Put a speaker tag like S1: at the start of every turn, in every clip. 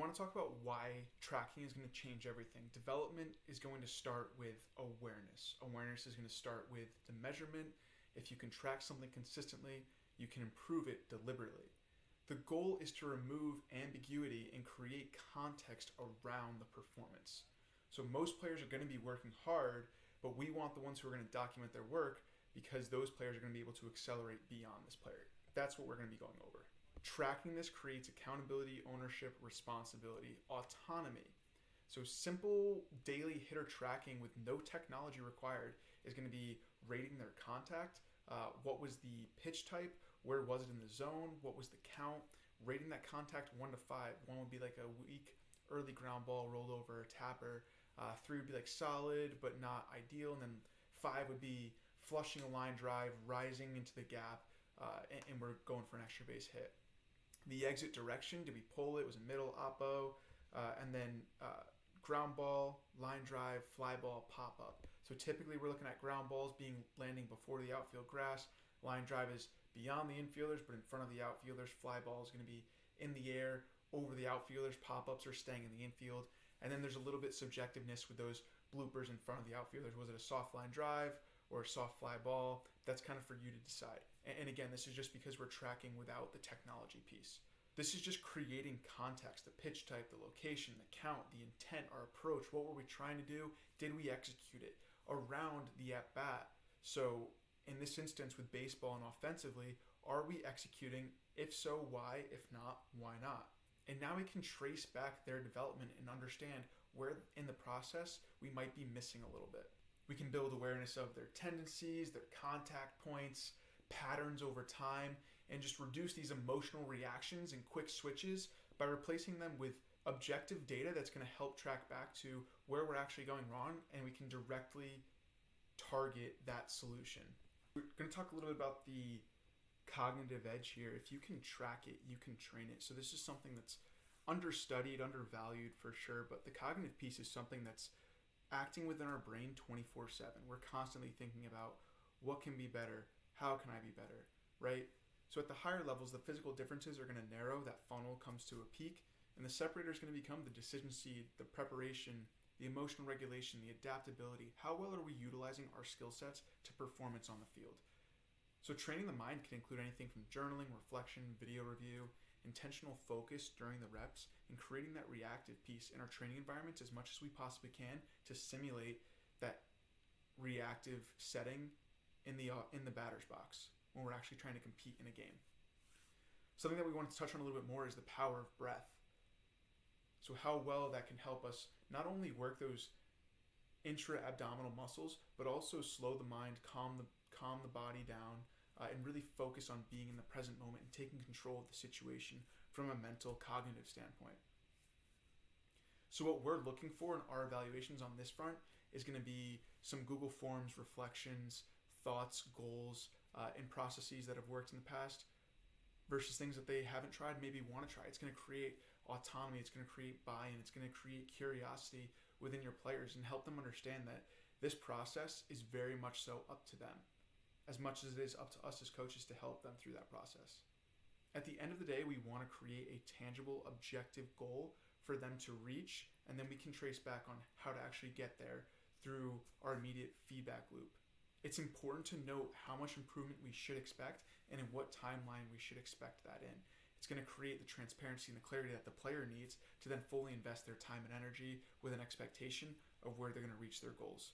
S1: want to talk about why tracking is going to change everything. Development is going to start with awareness. Awareness is going to start with the measurement. If you can track something consistently, you can improve it deliberately. The goal is to remove ambiguity and create context around the performance. So most players are going to be working hard, but we want the ones who are going to document their work because those players are going to be able to accelerate beyond this player. That's what we're going to be going over. Tracking this creates accountability, ownership, responsibility, autonomy. So simple daily hitter tracking with no technology required is going to be rating their contact, what was the pitch type, where was it in the zone, what was the count, rating that contact 1 to 5. 1 would be like a weak early ground ball, rolled over, tapper. 3 would be like solid but not ideal, and then 5 would be flushing a line drive, rising into the gap, and we're going for an extra base hit. The exit direction, did we pull it? Was it middle, oppo? And then ground ball, line drive, fly ball, pop up. So typically we're looking at ground balls landing before the outfield grass. Line drive is beyond the infielders but in front of the outfielders. Fly ball is going to be in the air over the outfielders. Pop-ups are staying in the infield. And then there's a little bit subjectiveness with those bloopers in front of the outfielders. Was it a soft line drive or a soft fly ball? That's kind of for you to decide. And again, this is just because we're tracking without the technology piece. This is just creating context, the pitch type, the location, the count, the intent, our approach. What were we trying to do? Did we execute it around the at-bat? So in this instance with baseball and offensively, are we executing? If so, why? If not, why not? And now we can trace back their development and understand where in the process we might be missing a little bit. We can build awareness of their tendencies, their contact points, patterns over time, and just reduce these emotional reactions and quick switches by replacing them with objective data that's going to help track back to where we're actually going wrong, and we can directly target that solution. We're going to talk a little bit about the cognitive edge here. If you can track it, you can train it. So this is something that's understudied, undervalued for sure, but the cognitive piece is something that's acting within our brain 24/7. We're constantly thinking about what can be better, how can I be better, right? So at the higher levels, the physical differences are going to narrow, that funnel comes to a peak, and the separator is going to become the decision seed, the preparation, the emotional regulation, the adaptability. How well are we utilizing our skill sets to performance on the field? So training the mind can include anything from journaling, reflection, video review, intentional focus during the reps, and creating that reactive piece in our training environments as much as we possibly can to simulate that reactive setting in the batter's box when we're actually trying to compete in a game. Something that we want to touch on a little bit more is the power of breath. So how well that can help us not only work those intra-abdominal muscles, but also slow the mind, calm the body down, and really focus on being in the present moment and taking control of the situation from a mental, cognitive standpoint. So what we're looking for in our evaluations on this front is going to be some Google Forms, reflections, thoughts, goals, and processes that have worked in the past versus things that they haven't tried, maybe want to try. It's going to create autonomy, it's going to create buy-in, it's going to create curiosity within your players and help them understand that this process is very much so up to them, as much as it is up to us as coaches to help them through that process. At the end of the day, we want to create a tangible, objective goal for them to reach, and then we can trace back on how to actually get there through our immediate feedback loop. It's important to note how much improvement we should expect and in what timeline we should expect that in. It's going to create the transparency and the clarity that the player needs to then fully invest their time and energy with an expectation of where they're going to reach their goals.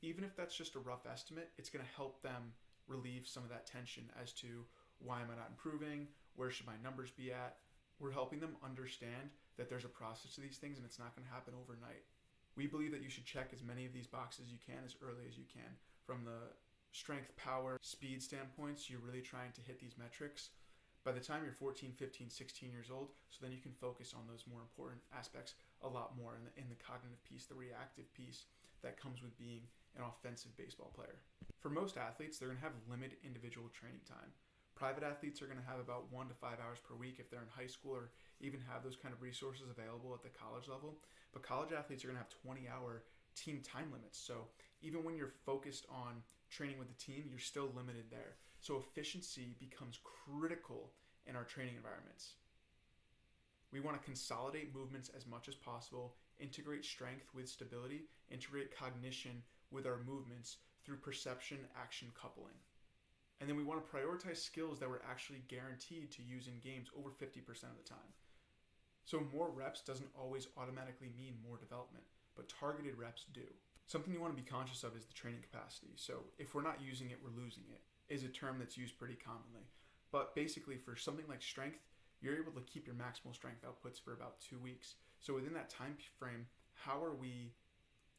S1: Even if that's just a rough estimate, it's going to help them relieve some of that tension as to why am I not improving, where should my numbers be at. We're helping them understand that there's a process to these things and it's not going to happen overnight. We believe that you should check as many of these boxes as you can as early as you can. From the strength, power, speed standpoints, you're really trying to hit these metrics by the time you're 14, 15, 16 years old, so then you can focus on those more important aspects a lot more in the cognitive piece, the reactive piece that comes with being an offensive baseball player. For most athletes, they're going to have limited individual training time. Private athletes are going to have about 1 to 5 hours per week if they're in high school or even have those kind of resources available at the college level. But college athletes are going to have 20-hour team time limits. So even when you're focused on training with the team, you're still limited there. So efficiency becomes critical in our training environments. We want to consolidate movements as much as possible, integrate strength with stability, integrate cognition with our movements through perception action coupling. And then we want to prioritize skills that we're actually guaranteed to use in games over 50% of the time. So more reps doesn't always automatically mean more development, but targeted reps do. Something you want to be conscious of is the training capacity. So if we're not using it, we're losing it, is a term that's used pretty commonly. But basically for something like strength, you're able to keep your maximal strength outputs for about 2 weeks. So within that time frame, how are we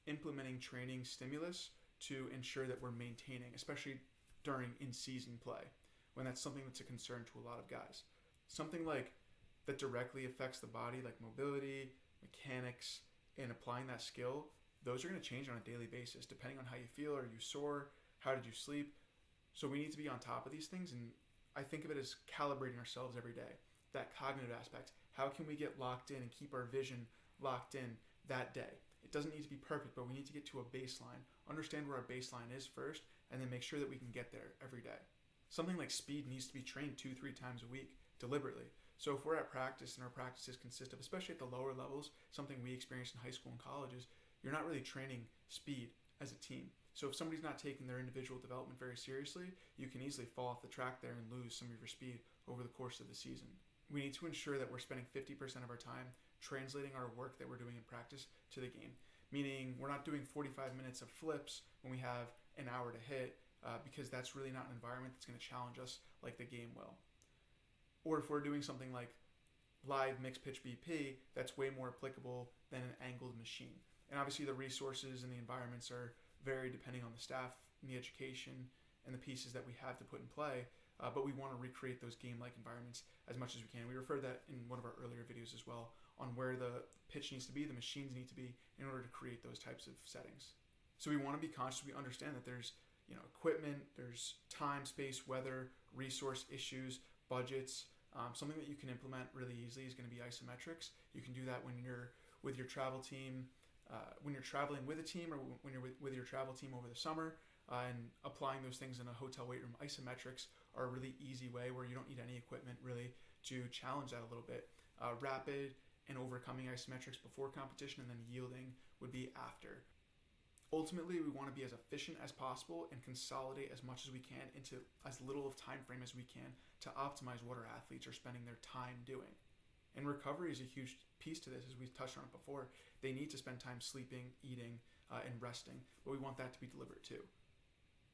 S1: implementing training stimulus to ensure that we're maintaining, especially during in-season play, when that's something that's a concern to a lot of guys. Something like that directly affects the body, like mobility, mechanics, and applying that skill, those are going to change on a daily basis depending on how you feel. Are you sore? How did you sleep? So we need to be on top of these things, and I think of it as calibrating ourselves every day. That cognitive aspect. How can we get locked in and keep our vision locked in that day? It doesn't need to be perfect, but we need to get to a baseline, understand where our baseline is first, and then make sure that we can get there every day. Something like speed needs to be trained 2-3 times a week deliberately. So if we're at practice and our practices consist of, especially at the lower levels, something we experience in high school and colleges, you're not really training speed as a team. So if somebody's not taking their individual development very seriously, you can easily fall off the track there and lose some of your speed over the course of the season. We need to ensure that we're spending 50% of our time translating our work that we're doing in practice to the game. Meaning we're not doing 45 minutes of flips when we have an hour to hit, because that's really not an environment that's going to challenge us like the game will. Or if we're doing something like live mixed pitch BP, that's way more applicable than an angled machine. And obviously the resources and the environments are varied depending on the staff and the education and the pieces that we have to put in play. But we want to recreate those game-like environments as much as we can. We referred that in one of our earlier videos as well on where the pitch needs to be, the machines need to be in order to create those types of settings. So we want to be conscious. We understand that there's equipment, there's time, space, weather, resource issues, budgets. Something that you can implement really easily is going to be isometrics. You can do that when you're with your travel team, when you're traveling with a team, or when you're with your travel team over the summer. And applying those things in a hotel weight room. Isometrics are a really easy way where you don't need any equipment really to challenge that a little bit. Rapid and overcoming isometrics before competition, and then yielding would be after. Ultimately, we want to be as efficient as possible and consolidate as much as we can into as little of time frame as we can to optimize what our athletes are spending their time doing. And recovery is a huge piece to this, as we've touched on it before. They need to spend time sleeping, eating, and resting, but we want that to be deliberate too.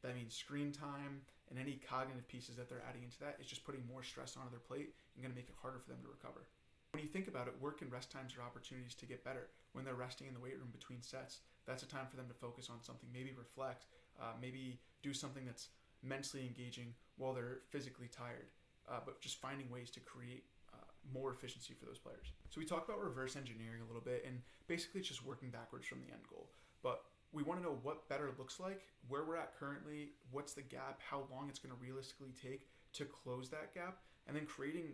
S1: That means screen time and any cognitive pieces that they're adding into that is just putting more stress onto their plate and going to make it harder for them to recover. When you think about it, work and rest times are opportunities to get better. When they're resting in the weight room between sets, that's a time for them to focus on something, maybe reflect, maybe do something that's mentally engaging while they're physically tired, but just finding ways to create more efficiency for those players. So we talked about reverse engineering a little bit, and basically it's just working backwards from the end goal. But we want to know what better looks like, where we're at currently, what's the gap, how long it's going to realistically take to close that gap, and then creating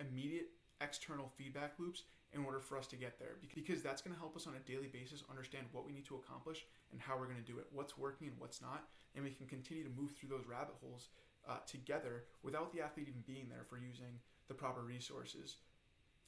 S1: immediate external feedback loops in order for us to get there. Because that's going to help us on a daily basis understand what we need to accomplish and how we're going to do it, what's working and what's not, and we can continue to move through those rabbit holes together without the athlete even being there for using the proper resources.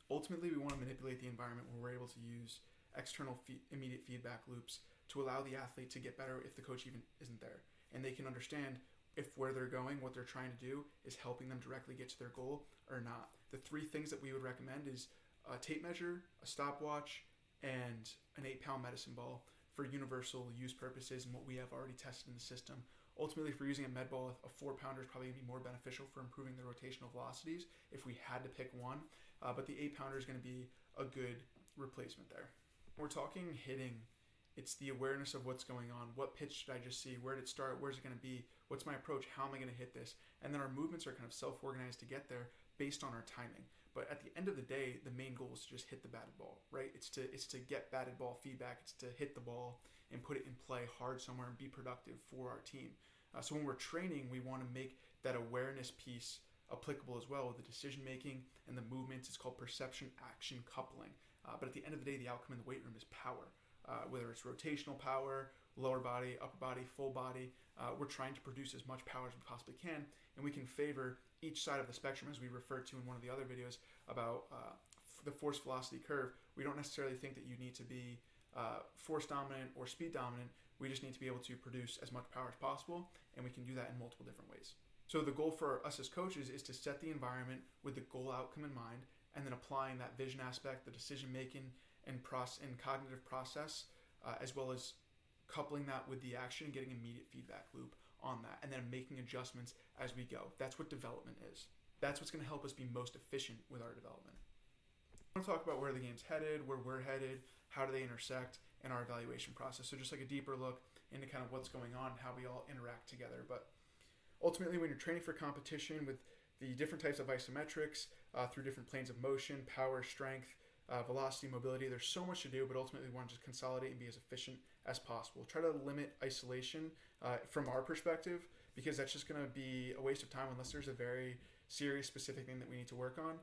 S1: Ultimately, we want to manipulate the environment where we're able to use external immediate feedback loops to allow the athlete to get better if the coach even isn't there. And they can understand if where they're going, what they're trying to do is helping them directly get to their goal or not. The 3 things that we would recommend is a tape measure, a stopwatch, and an 8-pound medicine ball for universal use purposes and what we have already tested in the system. Ultimately, if we're using a med ball, a 4-pounder is probably going to be more beneficial for improving the rotational velocities if we had to pick one. But the 8-pounder is going to be a good replacement there. We're talking hitting. It's the awareness of what's going on. What pitch should I just see? Where did it start? Where's it going to be? What's my approach? How am I going to hit this? And then our movements are kind of self-organized to get there based on our timing. But at the end of the day, the main goal is to just hit the batted ball, right? It's to get batted ball feedback. It's to hit the ball and put it in play hard somewhere and be productive for our team. So when we're training, we want to make that awareness piece applicable as well with the decision making and the movements. It's called perception action coupling. But at the end of the day, the outcome in the weight room is power. Whether it's rotational power, lower body, upper body, full body, we're trying to produce as much power as we possibly can, and we can favor each side of the spectrum, as we referred to in one of the other videos about the force velocity curve, we don't necessarily think that you need to be force dominant or speed dominant. We just need to be able to produce as much power as possible, and we can do that in multiple different ways. So the goal for us as coaches is to set the environment with the goal outcome in mind, and then applying that vision aspect, the decision making and cognitive process, as well as coupling that with the action and getting immediate feedback loop on that, and then making adjustments as we go. That's what development is. That's what's going to help us be most efficient with our development. I want to talk about where the game's headed, where we're headed, how do they intersect in our evaluation process. So just like a deeper look into kind of what's going on, how we all interact together. But ultimately, when you're training for competition with the different types of isometrics through different planes of motion, power, strength, velocity, mobility, there's so much to do, but ultimately we want to just consolidate and be as efficient as possible. Try to limit isolation from our perspective, because that's just going to be a waste of time unless there's a very serious specific thing that we need to work on.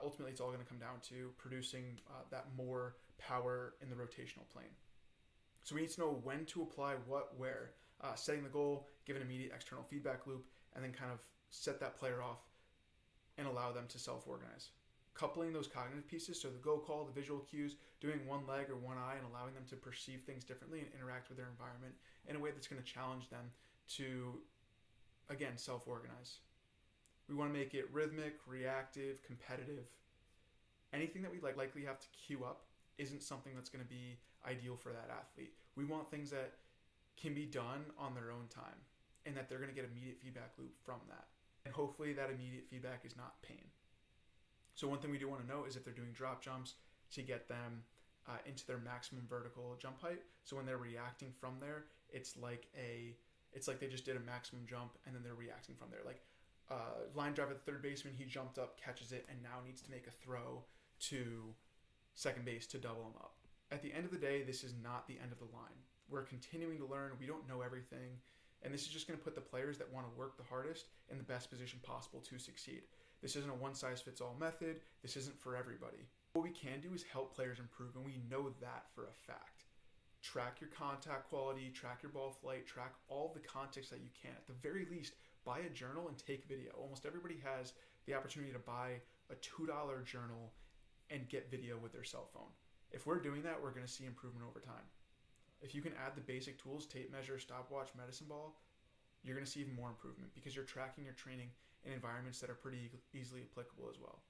S1: Ultimately, it's all going to come down to producing that more power in the rotational plane. So we need to know when to apply what, where, setting the goal, give an immediate external feedback loop, and then kind of set that player off and allow them to self-organize. Coupling those cognitive pieces, so the go call, the visual cues, doing one leg or one eye, and allowing them to perceive things differently and interact with their environment in a way that's going to challenge them to, again, self-organize. We want to make it rhythmic, reactive, competitive. Anything that we likely have to queue up isn't something that's going to be ideal for that athlete. We want things that can be done on their own time and that they're going to get immediate feedback loop from that. And hopefully that immediate feedback is not pain. So one thing we do want to know is if they're doing drop jumps, to get them into their maximum vertical jump height. So when they're reacting from there, it's like they just did a maximum jump and then they're reacting from there. Like line drive at the third baseman, he jumped up, catches it, and now needs to make a throw to second base to double him up. At the end of the day, this is not the end of the line. We're continuing to learn. We don't know everything. And this is just going to put the players that want to work the hardest in the best position possible to succeed. This isn't a one-size-fits-all method. This isn't for everybody. What we can do is help players improve, and we know that for a fact. Track your contact quality, track your ball flight, track all the context that you can. At the very least, buy a journal and take video. Almost everybody has the opportunity to buy a $2 journal and get video with their cell phone. If we're doing that, we're going to see improvement over time. If you can add the basic tools, tape measure, stopwatch, medicine ball, you're going to see even more improvement because you're tracking your training in environments that are pretty easily applicable as well.